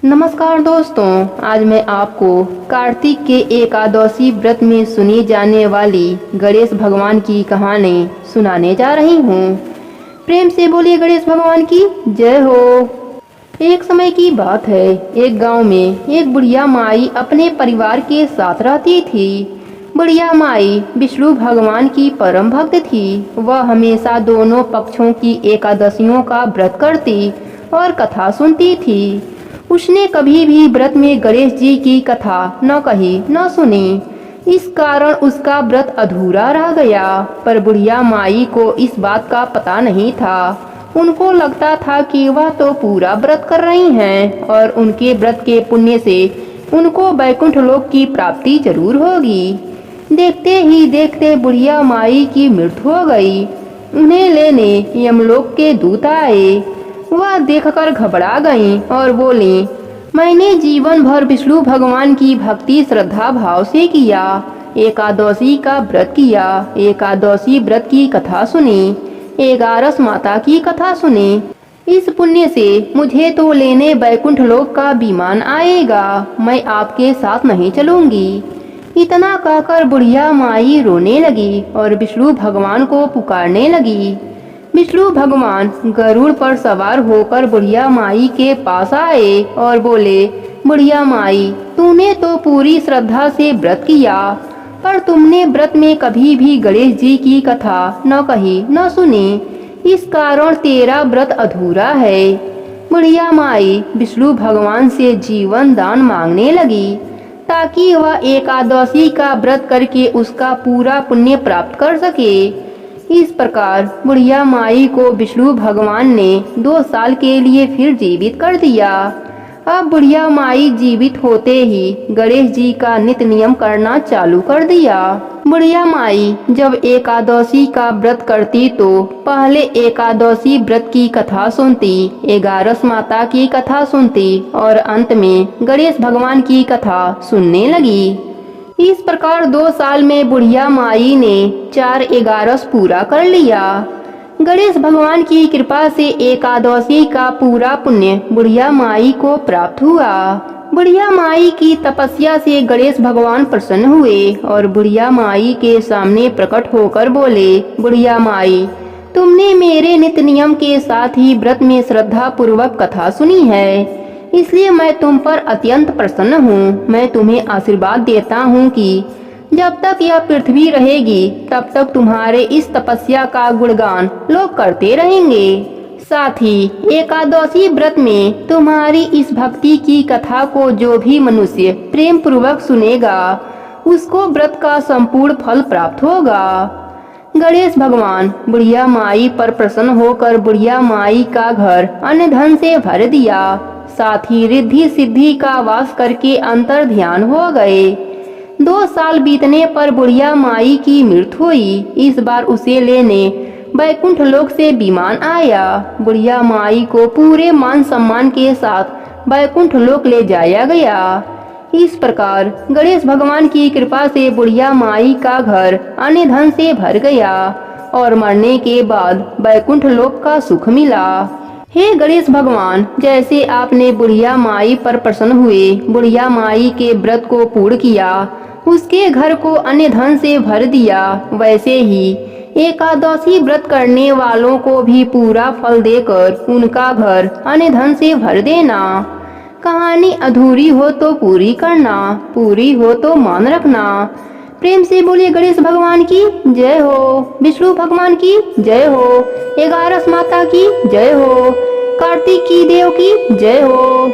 नमस्कार दोस्तों, आज मैं आपको कार्तिक के एकादशी व्रत में सुनी जाने वाली गणेश भगवान की कहानी सुनाने जा रही हूँ। प्रेम से बोलिए गणेश भगवान की जय हो। एक समय की बात है, एक गांव में एक बुढ़िया माई अपने परिवार के साथ रहती थी। बुढ़िया माई विष्णु भगवान की परम भक्त थी। वह हमेशा दोनों पक्षों की एकादशियों का व्रत करती और कथा सुनती थी। उसने कभी भी व्रत में गणेश जी की कथा न कही न सुनी। इस कारण उसका व्रत अधूरा रह गया। पर बुढ़िया माई को इस बात का पता नहीं था। उनको लगता था कि वह तो पूरा व्रत कर रही हैं और उनके व्रत के पुण्य से उनको वैकुंठ लोक की प्राप्ति जरूर होगी। देखते ही देखते बुढ़िया माई की मृत्यु हो गई। उन्हें लेने यमलोक के दूत आए। वह देखकर घबरा गईं और बोली, मैंने जीवन भर विष्णु भगवान की भक्ति श्रद्धा भाव से किया, एकादशी का व्रत किया, एकादशी व्रत की कथा सुनी, एगारस माता की कथा सुनी। इस पुण्य से मुझे तो लेने वैकुंठ लोक का विमान आएगा। मैं आपके साथ नहीं चलूंगी। इतना कहकर बुढ़िया माई रोने लगी और विष्णु भगवान को पुकारने लगी। विष्णु भगवान गरुड़ पर सवार होकर बुढ़िया माई के पास आए और बोले, बुढ़िया माई, तूने तो पूरी श्रद्धा से व्रत किया, पर तुमने व्रत में कभी भी गणेश जी की कथा न कही न सुनी। इस कारण तेरा व्रत अधूरा है। बुढ़िया माई विष्णु भगवान से जीवन दान मांगने लगी ताकि वह एकादशी का व्रत करके उसका पूरा पुण्य प्राप्त कर सके। इस प्रकार बुढ़िया माई को विष्णु भगवान ने 2 साल के लिए फिर जीवित कर दिया। अब बुढ़िया माई जीवित होते ही गणेश जी का नित्य नियम करना चालू कर दिया। बुढ़िया माई जब एकादशी का व्रत करती तो पहले एकादशी व्रत की कथा सुनती, एगारस माता की कथा सुनती और अंत में गणेश भगवान की कथा सुनने लगी। इस प्रकार 2 साल में बुढ़िया माई ने 4 एगारस पूरा कर लिया। गणेश भगवान की कृपा से एकादशी का पूरा पुण्य बुढ़िया माई को प्राप्त हुआ। बुढ़िया माई की तपस्या से गणेश भगवान प्रसन्न हुए और बुढ़िया माई के सामने प्रकट होकर बोले, बुढ़िया माई, तुमने मेरे नित्य नियम के साथ ही व्रत में श्रद्धा पूर्वक कथा सुनी है, इसलिए मैं तुम पर अत्यंत प्रसन्न हूँ। मैं तुम्हें आशीर्वाद देता हूँ कि जब तक यह पृथ्वी रहेगी तब तक तुम्हारे इस तपस्या का गुणगान लोग करते रहेंगे। साथ ही एकादशी व्रत में तुम्हारी इस भक्ति की कथा को जो भी मनुष्य प्रेम पूर्वक सुनेगा उसको व्रत का संपूर्ण फल प्राप्त होगा। गणेश भगवान बुढ़िया माई पर प्रसन्न होकर बुढ़िया माई का घर अन्न धन से भर दिया। साथ ही रिद्धि सिद्धि का वास करके अंतर ध्यान हो गए। 2 साल बीतने पर बुढ़िया माई की मृत्यु हुई। इस बार उसे लेने वैकुंठ लोक से विमान आया। बुढ़िया माई को पूरे मान सम्मान के साथ वैकुंठ लोक ले जाया गया। इस प्रकार गणेश भगवान की कृपा से बुढ़िया माई का घर अन्न धन से भर गया और मरने के बाद वैकुंठ लोक का सुख मिला। हे गणेश भगवान, जैसे आपने बुढ़िया माई पर प्रसन्न हुए, बुढ़िया माई के व्रत को पूर्ण किया, उसके घर को अन्य धन से भर दिया, वैसे ही एकादशी व्रत करने वालों को भी पूरा फल देकर उनका घर अन्य धन से भर देना। कहानी अधूरी हो तो पूरी करना, पूरी हो तो मान रखना। प्रेम से बोलिए गणेश भगवान की जय हो, विष्णु भगवान की जय हो, एगारस माता की जय हो, कार्तिक की देव की जय हो।